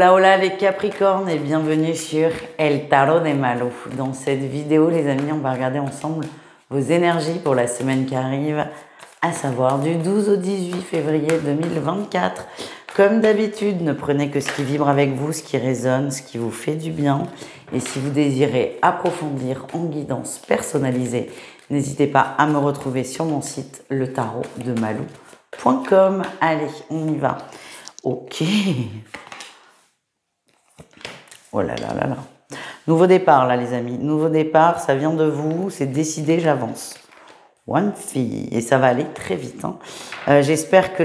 Hola hola les Capricornes et bienvenue sur El Tarot de Malo. Dans cette vidéo les amis, on va regarder ensemble vos énergies pour la semaine qui arrive, à savoir du 12 au 18 février 2024. Comme d'habitude, ne prenez que ce qui vibre avec vous, ce qui résonne, ce qui vous fait du bien. Et si vous désirez approfondir en guidance personnalisée, n'hésitez pas à me retrouver sur mon site letarotdemalou.com. Allez, on y va. Ok. Oh là là là là. Nouveau départ là les amis. Nouveau départ, ça vient de vous. C'est décidé, j'avance. One fille. Et ça va aller très vite. Hein. J'espère que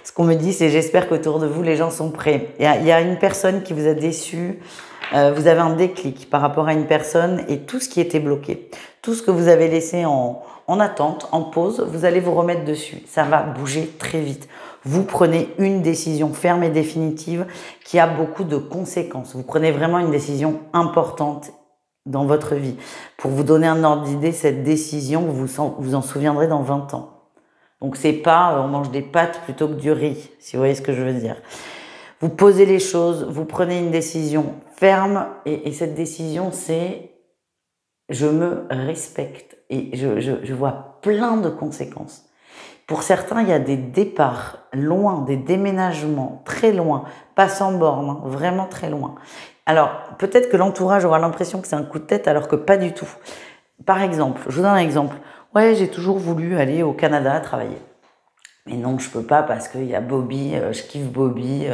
Ce qu'on me dit, c'est j'espère qu'autour de vous, les gens sont prêts. Il y a une personne qui vous a déçu. Vous avez un déclic par rapport à une personne et tout ce qui était bloqué. Tout ce que vous avez laissé en attente, en pause, vous allez vous remettre dessus. Ça va bouger très vite. Vous prenez une décision ferme et définitive qui a beaucoup de conséquences. Vous prenez vraiment une décision importante dans votre vie. Pour vous donner un ordre d'idée, cette décision, vous en souviendrez dans 20 ans. Donc c'est pas on mange des pâtes plutôt que du riz, si vous voyez ce que je veux dire. Vous posez les choses, vous prenez une décision ferme et cette décision c'est je me respecte et je vois plein de conséquences. Pour certains, il y a des départs loin, des déménagements très loin, pas sans borne, hein, vraiment très loin. Alors, peut-être que l'entourage aura l'impression que c'est un coup de tête alors que pas du tout. Par exemple, je vous donne un exemple. Ouais, j'ai toujours voulu aller au Canada travailler. Mais non, je peux pas parce qu'il y a Bobby, je kiffe Bobby.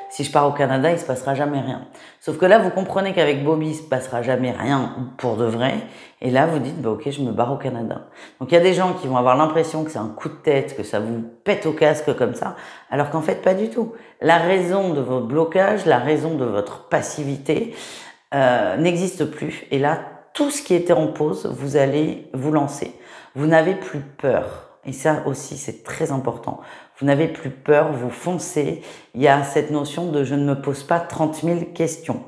Si je pars au Canada, il se passera jamais rien. Sauf que là, vous comprenez qu'avec Bobby, il se passera jamais rien pour de vrai. Et là, vous dites, bah ok, je me barre au Canada. Donc il y a des gens qui vont avoir l'impression que c'est un coup de tête, que ça vous pète au casque comme ça, alors qu'en fait pas du tout. La raison de votre blocage, la raison de votre passivité n'existe plus. Et là, tout ce qui était en pause, vous allez vous lancer. Vous n'avez plus peur. Et ça aussi, c'est très important. Vous n'avez plus peur, vous foncez. Il y a cette notion de je ne me pose pas 30 000 questions.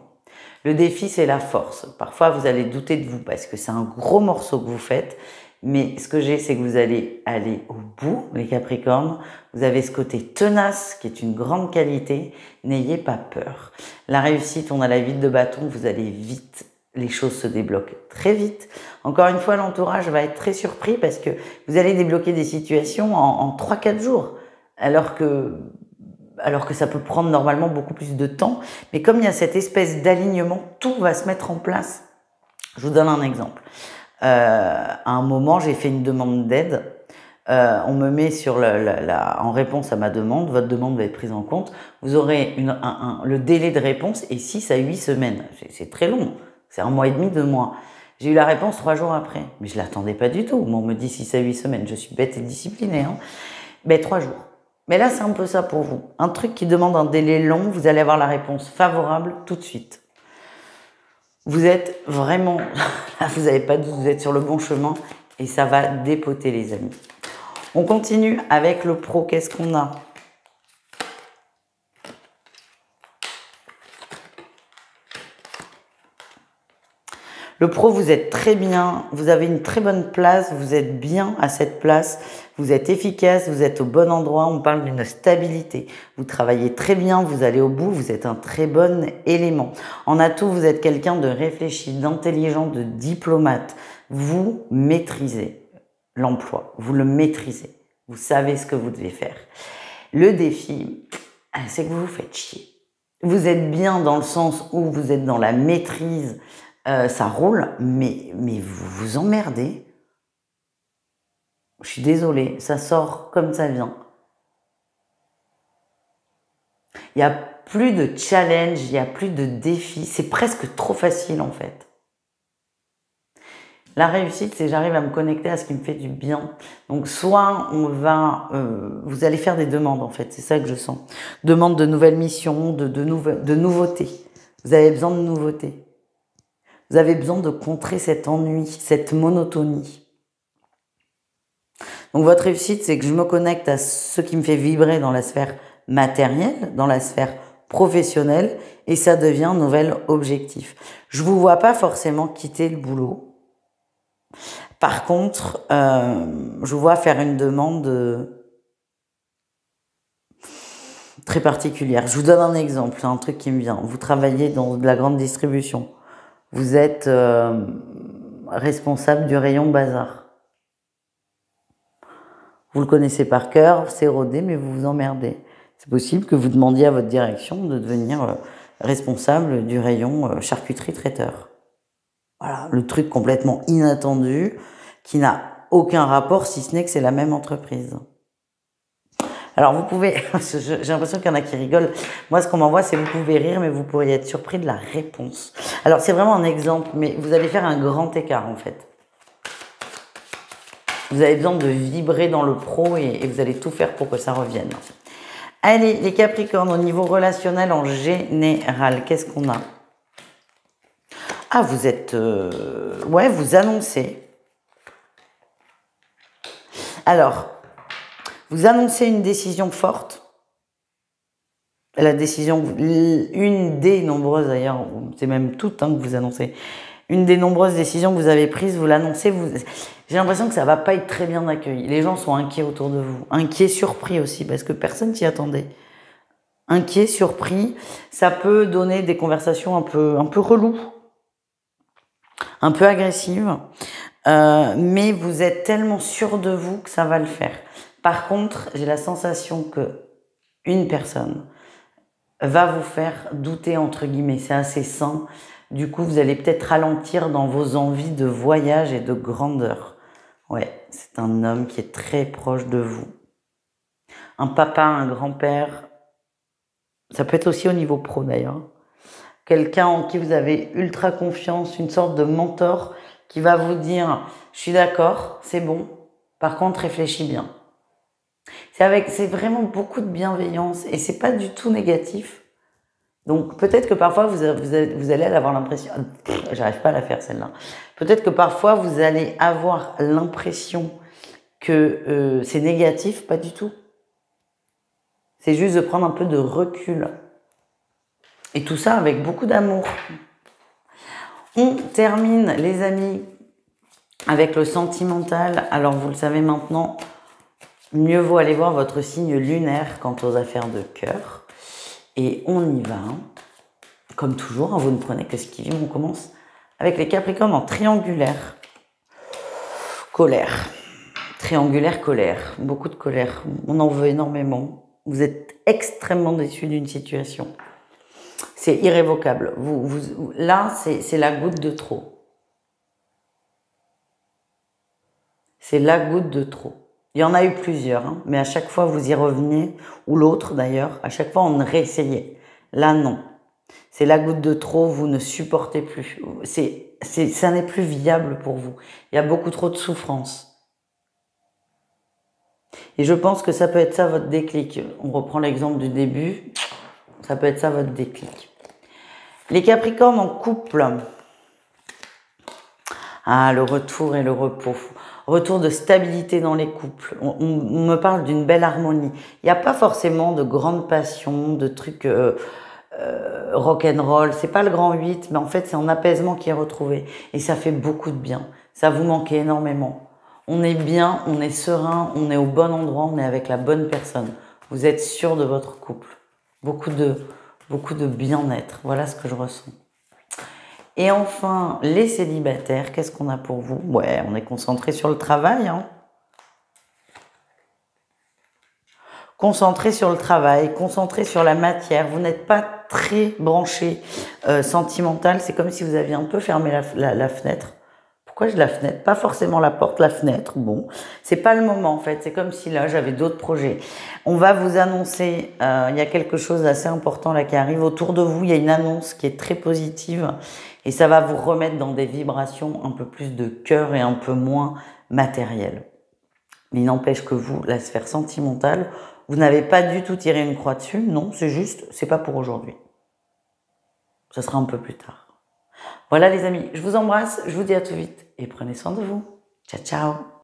Le défi, c'est la force. Parfois, vous allez douter de vous parce que c'est un gros morceau que vous faites. Mais ce que j'ai, c'est que vous allez aller au bout, les Capricornes. Vous avez ce côté tenace qui est une grande qualité. N'ayez pas peur. La réussite, on a la ville de bâton, vous allez vite. Les choses se débloquent très vite. Encore une fois, l'entourage va être très surpris parce que vous allez débloquer des situations en 3-4 jours. Alors que ça peut prendre normalement beaucoup plus de temps. Mais comme il y a cette espèce d'alignement, tout va se mettre en place. Je vous donne un exemple. À un moment, j'ai fait une demande d'aide. On me met sur en réponse à ma demande, votre demande va être prise en compte. Vous aurez le délai de réponse est 6 à 8 semaines. C'est très long. C'est 1 mois et demi, 2 mois. J'ai eu la réponse 3 jours après. Mais je l'attendais pas du tout. On me dit 6 à 8 semaines. Je suis bête et disciplinée. Hein. Mais 3 jours. Mais là, c'est un peu ça pour vous. Un truc qui demande un délai long, vous allez avoir la réponse favorable tout de suite. Vous êtes vraiment, vous n'avez pas de doute, vous êtes sur le bon chemin et ça va dépoter les amis. On continue avec le pro. Qu'est-ce qu'on a ? Le pro, vous êtes très bien, vous avez une très bonne place, vous êtes bien à cette place, vous êtes efficace, vous êtes au bon endroit, on parle d'une stabilité. Vous travaillez très bien, vous allez au bout, vous êtes un très bon élément. En atout, vous êtes quelqu'un de réfléchi, d'intelligent, de diplomate. Vous maîtrisez l'emploi, vous le maîtrisez, vous savez ce que vous devez faire. Le défi, c'est que vous vous faites chier. Vous êtes bien dans le sens où vous êtes dans la maîtrise, ça roule, mais vous vous emmerdez. Je suis désolée, ça sort comme ça vient. Il n'y a plus de challenge, il n'y a plus de défi, c'est presque trop facile en fait. La réussite, c'est j'arrive à me connecter à ce qui me fait du bien. Donc soit vous allez faire des demandes en fait, c'est ça que je sens. Demande de nouvelles missions, de nouveautés. Vous avez besoin de nouveautés. Vous avez besoin de contrer cet ennui, cette monotonie. Donc votre réussite, c'est que je me connecte à ce qui me fait vibrer dans la sphère matérielle, dans la sphère professionnelle, et ça devient un nouvel objectif. Je vous vois pas forcément quitter le boulot. Par contre, je vous vois faire une demande très particulière. Je vous donne un exemple, un truc qui me vient. Vous travaillez dans de la grande distribution. Vous êtes responsable du rayon bazar. Vous le connaissez par cœur, c'est rodé, mais vous vous emmerdez. C'est possible que vous demandiez à votre direction de devenir responsable du rayon charcuterie traiteur. Voilà, le truc complètement inattendu, qui n'a aucun rapport, si ce n'est que c'est la même entreprise. Alors vous pouvez, j'ai l'impression qu'il y en a qui rigolent. Moi, ce qu'on m'envoie, c'est vous pouvez rire, mais vous pourriez être surpris de la réponse. Alors c'est vraiment un exemple, mais vous allez faire un grand écart en fait. Vous avez besoin de vibrer dans le pro et vous allez tout faire pour que ça revienne. Allez, les Capricornes, au niveau relationnel en général, qu'est-ce qu'on a? Ah, vous êtes... ouais, vous annoncez. Alors, vous annoncez une décision forte. La décision, une des nombreuses d'ailleurs, c'est même toutes hein, que vous annoncez. Une des nombreuses décisions que vous avez prises, vous l'annoncez. J'ai l'impression que ça va pas être très bien accueilli. Les gens sont inquiets autour de vous. Inquiets, surpris aussi, parce que personne s'y attendait. Inquiets, surpris, ça peut donner des conversations un peu reloues, un peu agressives. Mais vous êtes tellement sûr de vous que ça va le faire. Par contre, j'ai la sensation que une personne va vous faire douter, entre guillemets. C'est assez sain. Du coup, vous allez peut-être ralentir dans vos envies de voyage et de grandeur. Ouais, c'est un homme qui est très proche de vous. Un papa, un grand-père. Ça peut être aussi au niveau pro d'ailleurs. Quelqu'un en qui vous avez ultra confiance, une sorte de mentor qui va vous dire « Je suis d'accord, c'est bon. Par contre, réfléchis bien. » C'est vraiment beaucoup de bienveillance et c'est pas du tout négatif. Donc peut-être que parfois vous allez avoir l'impression, j'arrive pas à la faire celle-là. Peut-être que parfois vous allez avoir l'impression que c'est négatif, pas du tout. C'est juste de prendre un peu de recul. Et tout ça avec beaucoup d'amour. On termine, les amis, avec le sentimental. Alors vous le savez maintenant, mieux vaut aller voir votre signe lunaire quant aux affaires de cœur. Et on y va. Comme toujours, hein, vous ne prenez que ce qui vient. On commence avec les Capricornes en triangulaire. Colère. Triangulaire, colère. Beaucoup de colère. On en veut énormément. Vous êtes extrêmement déçu d'une situation. C'est irrévocable. Là, c'est la goutte de trop. C'est la goutte de trop. Il y en a eu plusieurs, hein, mais à chaque fois vous y reveniez, ou l'autre d'ailleurs, à chaque fois on réessayait. Là non, c'est la goutte de trop, vous ne supportez plus. Ça n'est plus viable pour vous. Il y a beaucoup trop de souffrance. Et je pense que ça peut être ça votre déclic. On reprend l'exemple du début, ça peut être ça votre déclic. Les Capricornes en couple. Ah, le retour et le repos. Retour de stabilité dans les couples. On me parle d'une belle harmonie. Il n'y a pas forcément de grande passion, de trucs rock'n'roll. C'est pas le grand 8, mais en fait, c'est un apaisement qui est retrouvé. Et ça fait beaucoup de bien. Ça vous manquait énormément. On est bien, on est serein, on est au bon endroit, on est avec la bonne personne. Vous êtes sûr de votre couple. Beaucoup de bien-être. Voilà ce que je ressens. Et enfin, les célibataires, qu'est-ce qu'on a pour vous? Ouais, on est concentré sur le travail. Hein. Concentré sur le travail, concentré sur la matière. Vous n'êtes pas très branché sentimental. C'est comme si vous aviez un peu fermé la fenêtre. Pourquoi la fenêtre? Pas forcément la porte, la fenêtre. Bon, c'est pas le moment en fait. C'est comme si là, j'avais d'autres projets. On va vous annoncer, il y a quelque chose d'assez important là qui arrive. Autour de vous, il y a une annonce qui est très positive. Et ça va vous remettre dans des vibrations un peu plus de cœur et un peu moins matérielles. Mais il n'empêche que vous, la sphère sentimentale, vous n'avez pas du tout tiré une croix dessus. Non, c'est juste, c'est pas pour aujourd'hui. Ça sera un peu plus tard. Voilà les amis, je vous embrasse, je vous dis à tout vite et prenez soin de vous. Ciao, ciao.